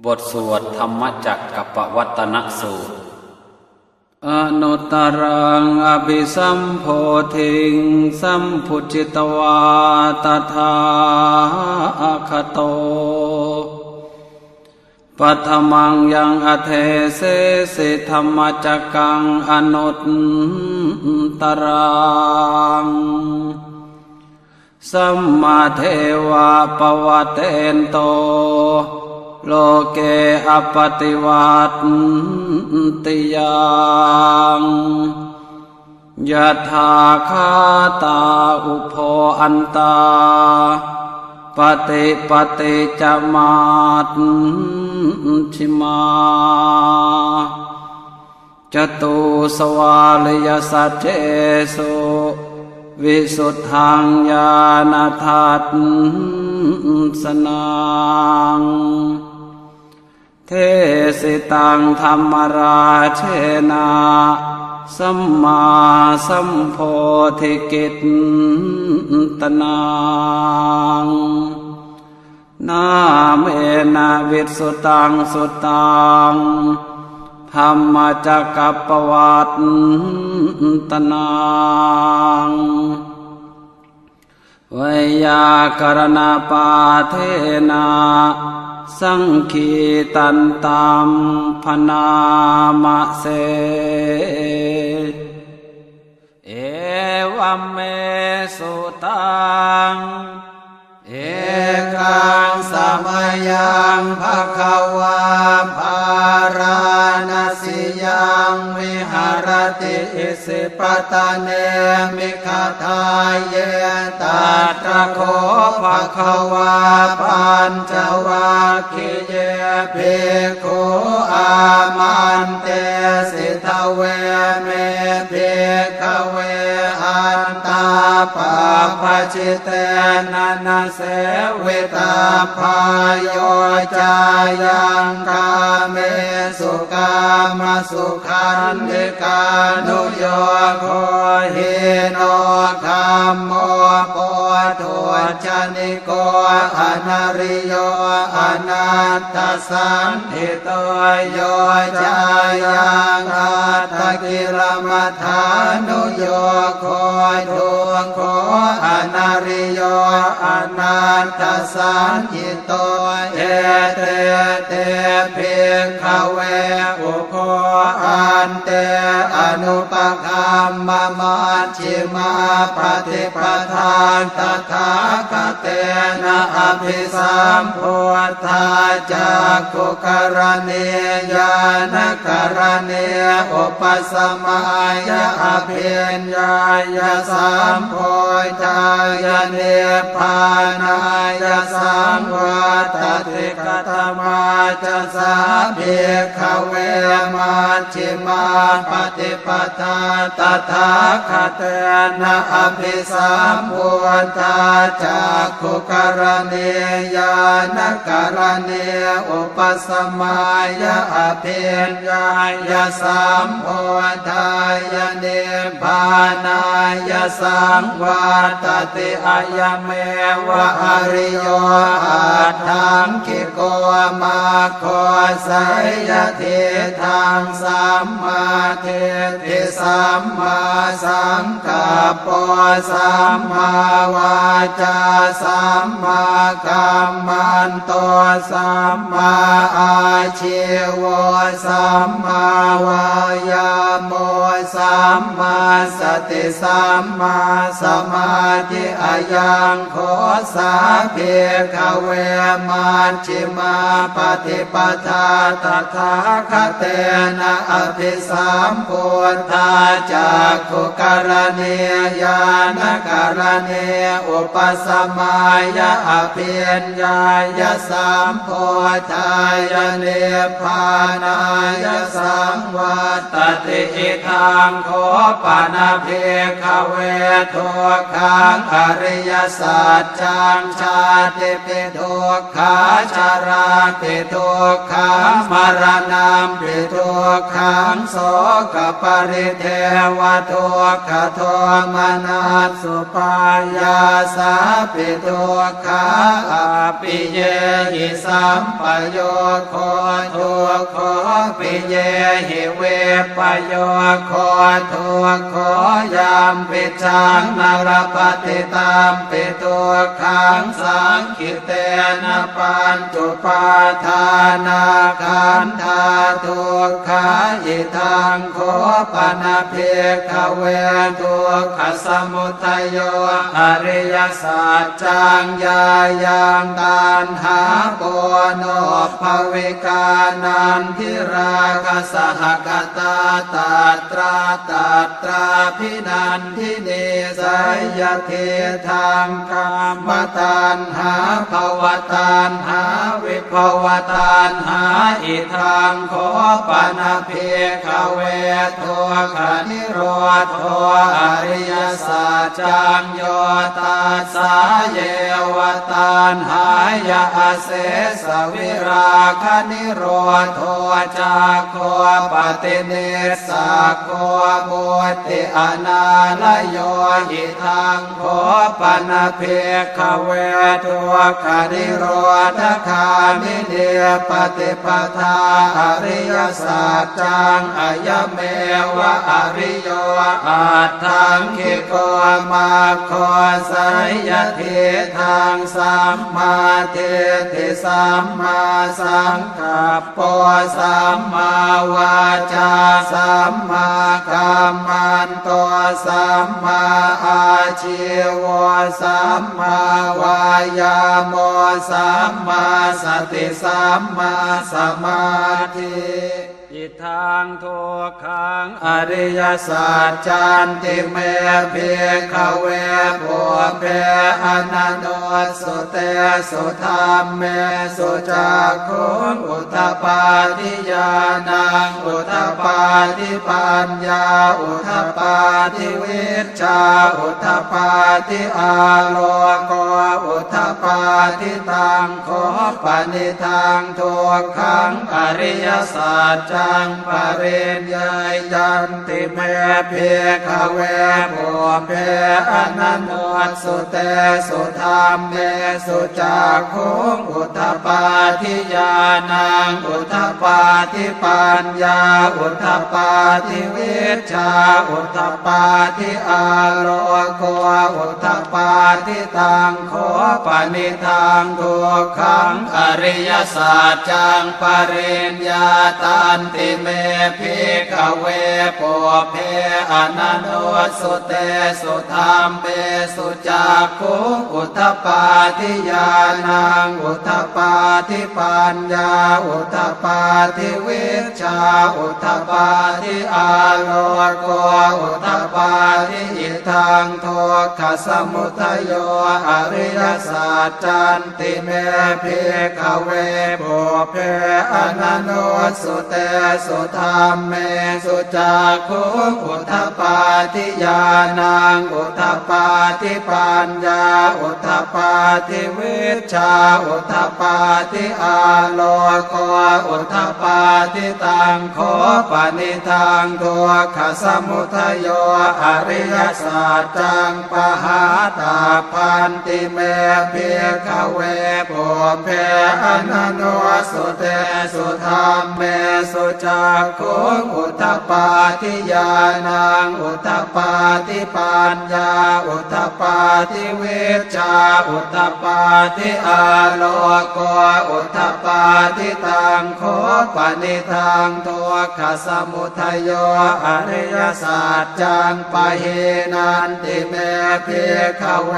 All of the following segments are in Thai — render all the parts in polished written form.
บทสวดธรรมจักกัปปวัตตนสูตรอนุตตรังอภิสัมโพธิงสัมพุจิตวาตถาคโตปัทมังยังอเทเสสิธรรมจักกังอนุตตรังสัมมาเทวะปวัตเตนโตโลเกอปฏิวัติยังยะถาคาตาอุโภอันตาปฏิปฏิจมาชิมาจตุสวาลยสัจเจสุวิสุทธังญาณทัสสนังเทสิตังธรรมราเชนะสัมมาสัมโพธิกิตตนังนาเมนะวิสุตังสุตังธรรมจักกัปปวัตตนังไวยากรณปาเทนะสังคีตันตัมพนามะเสเอวัมเมสุตังเอกังสมัยยังภควาภาราณสิยังวิหารติอิสิปตะเนมิคทายเยตัตระโคภควาปัญจวัคคีย์เยภิกขุอามันเตสิทเวเมภิกขเวอันตาปะปะจิเตนะนะเสวิตาพายโยจายังกาเมสุกามสุขันธิกานุโยโคหิโนคัมโมโพธุชนิโกอนาริโยอนัตตสันติโตโยจายังอัตตกิลมัฏฐานุโยโคทุกโขอนาริโยอนัตตสันติโตเอเตเตภิกขเวอุโคอันเตอนุปคัมมะมัชฌิมาปฏิปทาตถาคเตนะอภิสัมพุทธาจักขุกรณีญาณกรณีอุปสมัยอภิญญายสัมโพธายเนพานายสังวัตติกตมาจะสาภิกขเวมัชฌิมาปฏิปทาตถาคเตนะอภิสัมพุทธาจักขุกรณีญาณกรณีอุปสมัยอภิญญายสัมโพธายเนพานายสังวัตติอายเมวะอริโยอัตถังคิโกมาโคสัยยะเทธังสัมมาเทติสัมมาสังกัปปะสัมมาวาจาสัมมากัมมันโตสัมมาอาชีวะสัมมาวายาโมสัมมาสติสัมมาสมาธิอายังโคสาภิกขเวมัชฌิมาปฏิปทาตถาคเตนะอภิสัมพุทธาจักขุกรณีญาณกรณีอุปสมัยอภิญญายสัมโพธายเนพานายสังวัตติอิทังโคปนะภิกขเวทุกขังอริยสัจจังชาติปิทุกขาชาราปิทุกขังมรณะปิทุกขัง โสกปริเทวทุกขโทมนัสสุปายาสาปิทุกขาปิเยหิสัมปโยโคทุกขปิเยหิเวปโยโคทุกขยามปิจังนรปฏิตามปิทุกขังสังคิเตนะปัญจุปาทานาขันธาทุกขาอิทังโคปนะเพขเวทุกขสมุทัยโยอริยสัจจังญายังตัณหาโปโนภวิกานันทิราคะสหกตาตัตราพินันทิเนสยเทธังกามตัณหาภวตัณหาวิภวตัณหาอิทังโคปนะเพขเวทุกขนิโรธโทอริยสัจจังโยตัสสะเยวตัณหายาเสสวิราคนิโรธโทจักโคปฏิเนสสะโคบุติอนาลโยหิทังโคปนะเพขเวทุกขนิโรธคามิเนปฏิปทาอริยสัจจังอายเมวะอริโยอัตถังคิโกมาโคสัยยะเทธังสัมมาเทติสัมมาสังกัปปะสัมมาวาจาสัมมากัมมันโตสัมมาอาชีวะสัมมาวายามะสัมมาสติสัมมาสมาธิอิทังทุกขังอริยสัจจันติเมเพขเวโภเพอนันโนสุเตสุธรรมเมสุจักขุงอุทธปาทิญาณังอุทธปาทิปัญญาอุทธปาทิวิชชาอุทธปาทิอาโลโกอุทธปาทิตังโคปนิทังทุกขังอริยสัจจังปริญญายันติเมเพขเวโภเพอนันโนสุเตสุธรรมเมสุจักขุงอุทธปาทิญาณังอุทธปาทิปัญญาอุทธปาทิวิชชาอุทธปาทิอาโลโกอุทธปาทิตังโคปนิทังทุกขังอริยสัจจังปริญญาตันติเมภิกขเวโภเพอนันโนสุเตสุธรรมเมสุจักขุงอุทธปาทิญาณังอุทธปาทิปัญญาอุทธปาทิวิชชาอุทธปาทิอาโลโกอุทธปาทิอิทังทุกขสมุทัยโยอริยสัจจันติเมภิกขเวโภเพอนันโนสุเตสุธรรมเมสุจักขุงอุทธปาทิญาณังอุทธปาทิปัญญาอุทธปาทิวิชชาอุทธปาทิอาโลโกอุทธปาทิตังโคปนิทังทุกขสมุทัยโยอริยสัจจังปหาตาพันติเมภิกขเวโภเพอนันโนสุเตสุธรรมเมสุจักขุงอุทธปาทิญาณังอุทธปาทิปัญญาอุทธปาทิวิชชาอุทธปาทิอาโลโกอุทธปาทิตังโคปนิทังทุกขสมุทัยโยอริยสัจจังปะเหนันติเมภิกขเว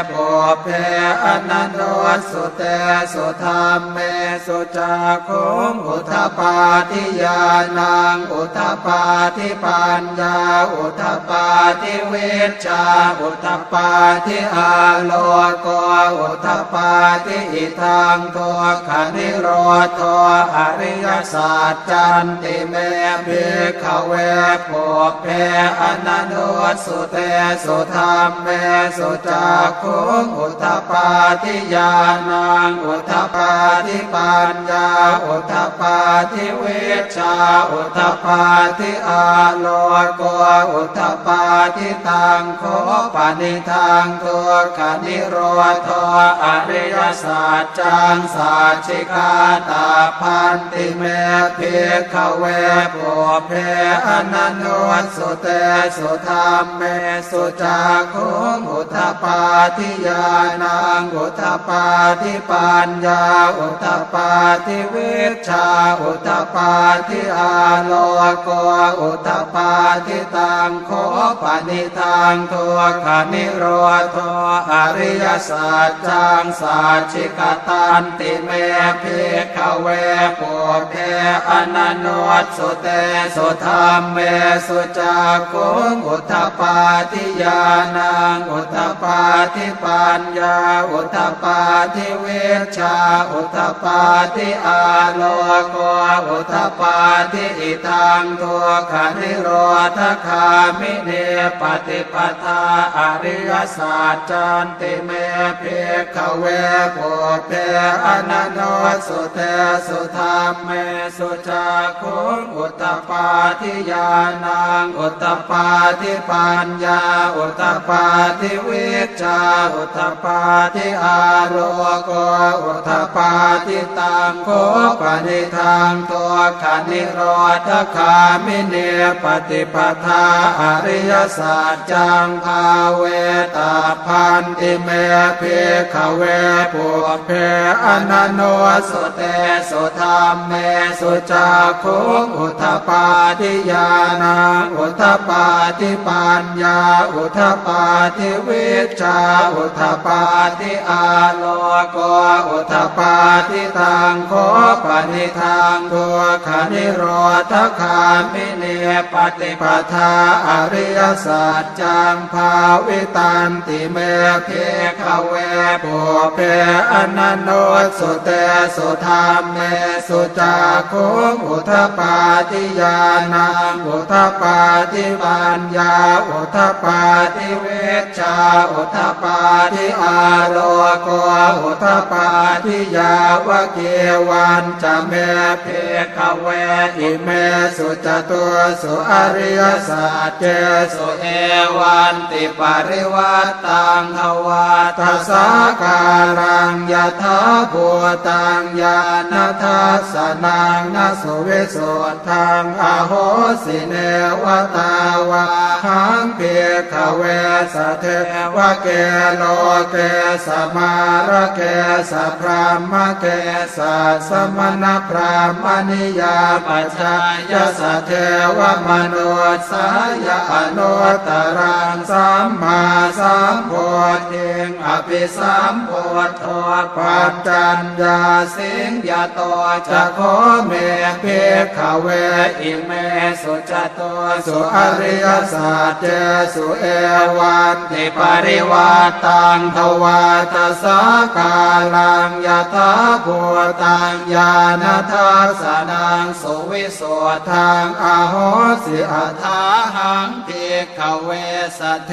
โภเพอนันโนสุเตสุธรรมเมสุจักขุงอุทธปาทิญาณังอุทธปาทิปัญญาอุทธปาทิวิชชาอุทธปาทิอาโลโกอุทธปาทิอิทังทุกขนิโรธโทอ อริยสัจจันติเมภิกขเวปุพเพอนันโนสุเตสุธรรมเมสุจักขุงอุทธปาทิญาณังอุทธปาทิปัญญาอุทธปาทิวิชชาอุทธปาทิอาโลโกอุทธปาทิตังโคปนิทังทุกขนิโรธอริยสัจจังสัจฉิกาตาพันติเมภิกขเวปุพเพอนันโนสุเตสุธรรมเมสุจักขุงอุทธปาทิญาณังอุทธปาทิปัญญาอุทธปาทิวิชชาอุทธปาทิอาโลโกอุทธปาทิตังโคปนิทังทุกขนิโรธอริยสัจจังสัจฉิกตันติเมภิกขเวปุพเพอนันโนสุเตสุธรรมเมสุจักขุงอุทธปาทิญาณังอุทธปาทิปัญญาอุทธปาทิวิชชาอุทธปาทิอาโลโกอุทธปาทิอิทังทุกขนิโรธคามิเนปฏิปทาอริยสัจจันติเมภิกขเวปุพเพอนันโนสุเตสุธรรมเมสุจักขุงอุทธปาทิญาณังอุทธปาทิปัญญาอุทธปาทิวิชชาอุทธปาทิอาโลโกอุทธปาทิตังโคปนิทังทุกขนิโรธคามิเนปฏิปทาอริยสัจจังภาเวตาพันติเมภิกขเวปุพเพอนันโนสุเตสุธรรมเมสุจักขุงอุทธปาทิญาณังอุทธปาทิปัญญาอุทธปาทิวิชชาอุทธปาทิอาโลโกอุทธปาทิตังโคปนิทังทุกขนิโรธคามิเนปฏิปทาอริยสัจจังภาวิตันติเมภิกขเวปุพเพอนันโนสุเตสุธรรมเมสุจักขุงอุทธปาทิญาณังอุทธปาทิปัญญาอุทธปาทิวิชชาอุทธปาทิอาโลโกอุทธปาทิยาวะเกวันจะเมภิกขเวอิเมสุจตุสุอริยสัจเจสุเอวันติปริวัตตังทวาทัสสะการังยถาภูตังญาณทัสสนังนสุวิสุทธังอโหสิเนวตาวาหังเภิกขเวสเทวะเกโลเกสมาระเกสพรามเกสสมณพรามณิยาปัจจายสเทวมโนสายอนุตตรังสัมมาสัมโพธิอภิสัมโพธปัจจัญญาสิงยโตจะโคเมภิกขเวอิเมสุจโตสุอริยสัจเจสุเอวันติปริวัตตังทวาทัสสะกาลังยถาภูตังญาณทัสสนังสุวิสุทธังอโหสิอัฏฐาหังภิกขเวสเท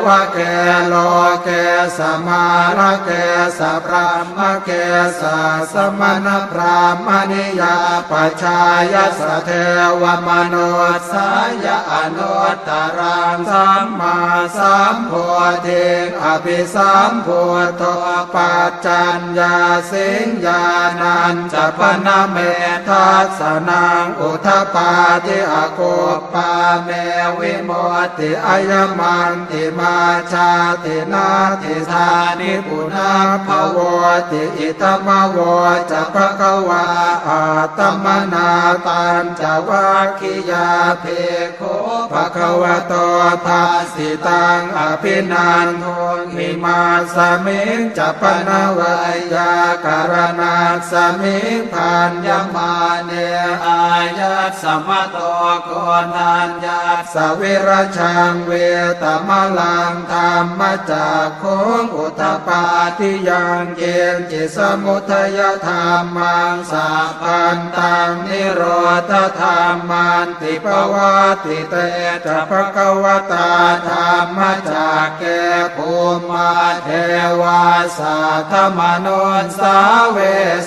วะเกโลเกสมาระเกสพรามเกสสมณพราหมณิยาปัจฉายสเทวมโนสายอนุตตรังสัมมาสัมโพธิอภิสัมโพธปัจจัญญาสิงญาณัญจปนเมทัสสนังอุทธปาทิอโกปาเมวิโมติอายมันติมาชาตินาติธานิปุนาภวติอิตมโวจะภะคะวาอาตมนาปัญจวัคคียาภิกขุภะคะวะโตภาสิตังอภินันทุหิมาสมิงจะปนวายาการณาสมิงพันยมาเนอายัส สมโตโกนัญญาสวิรชังเวตมลังธรรมจักขุงอุทปาทิยังเยนจิสมุทยธรรมังสัพพันตังนิโรธธรรมันติปวัติเตจะภควตาธรรมจักเกภูมิเทวาสัทธมนุนสาเว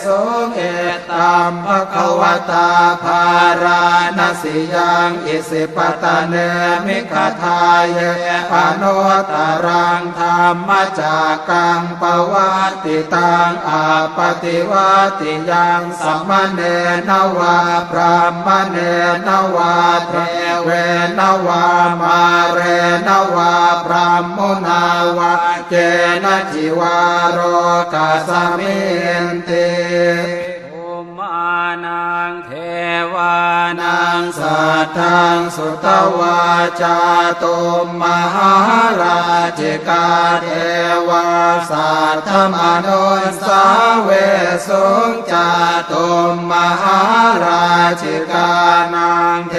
สุเอตัมภควตาภาราณสิยังอิสิปตะเนมิขทายเยอนุตตรังธรรมจักกังปวัตติตังอาปฏิวัติยังสัมมเนนวาพรหมเนนวาเทเวนวามาเรนวาพรหมุนาวาเจนะจิวาโรกัสมินติภูมานังเทวานังสัทธังสุตวาจาตุมมหาราชิกาเทวาสัทธมนุนสาเวสุงจาตุมมหาราชิกานังเท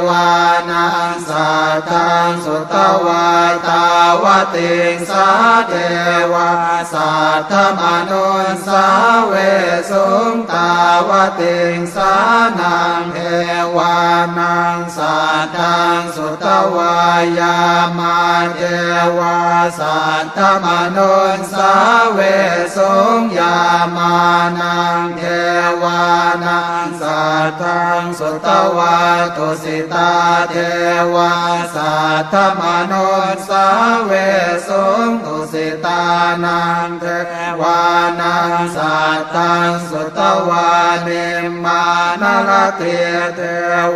วานังสัทธังสุตวาตาวติงสาเทวาสัทธมนุนสาเวสุงตาวติงสานังเทวานังสัทธังสุตวายามาเทวาสัทธมนุนสาเวสุงยามานังเทวานังสัทธังสุตวาตุสิตาเทวาสัทธมนุนสาเวสุงตุสิตานังเทวานังสัทธังสุตวาเนมานรเทเท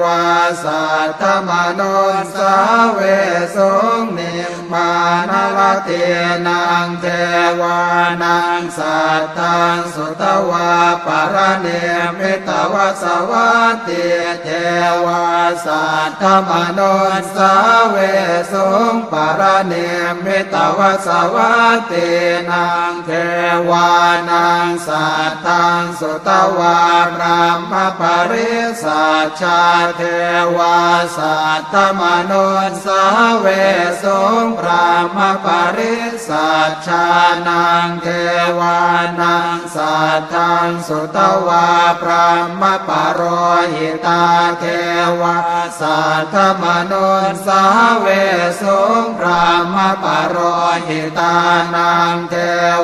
วาสัทธมนุนสาเวสุงนิมมานรเทนังเทวานังสัทธังสุตวาปรเนมิตวสวัตติเทวาสัทธมนุนสาเวสุงปรเนมิตวสวัตตินังเทวานังสัทธังสุตวาพรหมปริสัชชาเทวาสัทธมนุนสาเวสุงพรหมปริสัชชานังเทวานังสัทธังสุตวาพรหมปโรหิตาเทวาสัทธมนุนสาเวสุงพรหมปโรหิตานังเท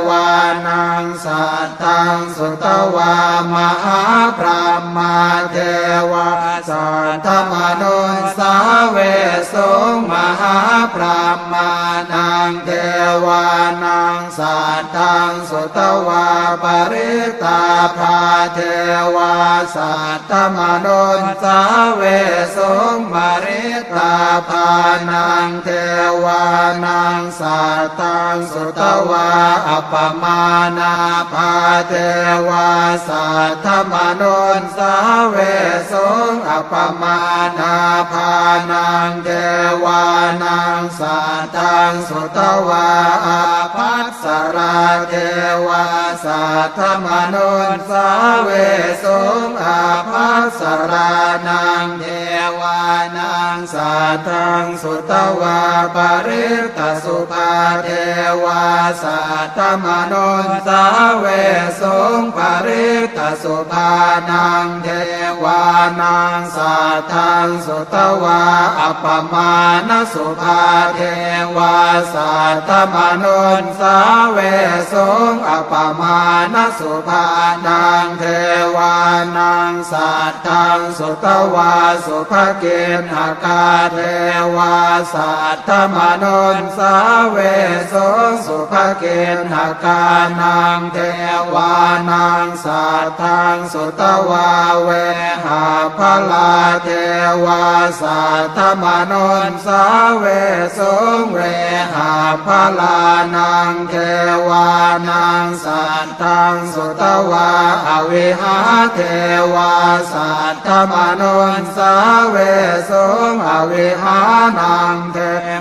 วานังสัทธังสุตวามหาพรหมาเทวาสัทธมนุนสาเวสุงมหาพรหมานังเทวานังสัทธังสุตวาปริตาภาเทวาสัทธมนุนสาเวสุงปริตาภานังเทวานังสัทธังสุตวาอัปปมานาภาเทวาสัทธมนุนสาเวสุงอัปปมานาภานังเทวานังสัทธังสุตวาอาภัสสราเทวาสัทธมนุนสาเวสุงอาภัสสรานังเทวานังสัทธังสุตวาปริตสุภาเทวาสัทธมนุนสาเวสุงปริตสุภานังเทวานังสัทธังสุตวาอัปปมาณสุภาเทวาสัทธมนุนสาเวสุงอัปปมาณสุภานังเทวานังสัทธังสุตวาสุภเกณหกาเทวาสัทธมนุนสาเวสุงสุภเกณหกานังเทวานังสัทธังสุตวาเวหาภลาเทวาสัทธมนุนสาเวสุงเวหาภลานังเทวานังสัทธังสุตวาอวิหาเทวาสัทธมนุนสาเวสุงอวิหานังเท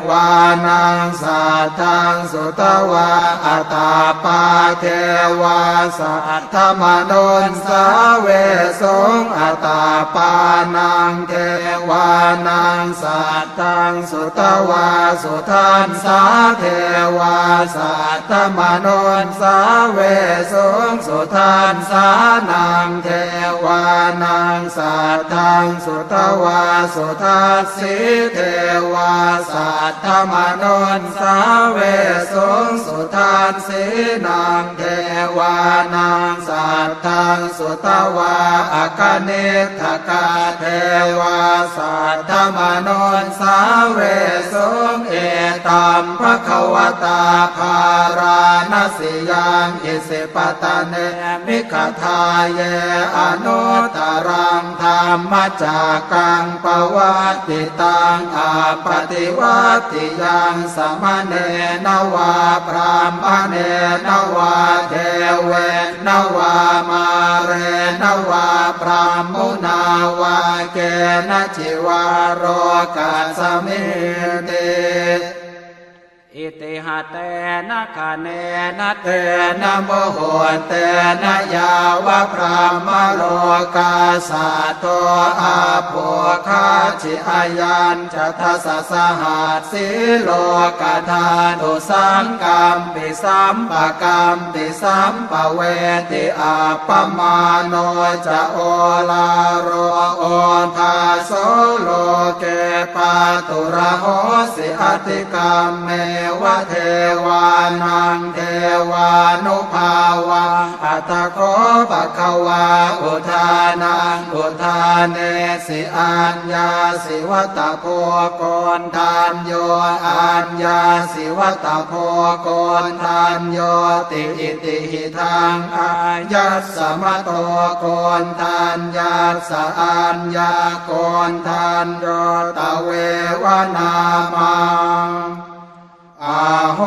วานังสัทธังสุตวาอัตตาปาเทวาสัทธมนุนสาเวสุงอัตตา ปานังเทวานังสัตตังสุตวาสุทันสาเทวาสัตตมโนสาเวสุงสุทันสานังเทวานังสัตตังสุตวาสุทัสสิเทวาสัตตมโนสาเวสุงสุทันสีนังเทวานังสัตตังสุตวาอากเนทกาเทวาสัตตมโนสาเวสุงเอตัมภควตาภาราณสิยังอิสิปตะเนมิขทาเยอนุตตรังธรรมจักกังปวัตติตังอาปฏิวัติยังสมณเณนวาพรามเณนวาเทเวนวามาเรนวาพรามมุนาวาเกณจิวาโรกัสสมิติ อิติหะเตนะคะเนนะเต เตนะโมโหเตนะยาวะพรามโลกาสัตโตอาโภคาจิอายัญจะทัสสะหัสสิโลกธาตุสังกัมปิสัมปะกัมปิสัมปะเวติอาปมาโนจะโอลาโรโอทาโสโลเกปาตุระโหสิอติกัมเมวะเทวานังเทวานุภาวังอัตโคปะคะวาอุทานังอุทานเนสิอัญญาสิวัตโพโกนทานโยอัญญาสิวัตโพโกนทานโยติอิติหิทังอายัสสมโตโกนทานยัสสะอัญญาโกนทานโยตะเววนามังอาโห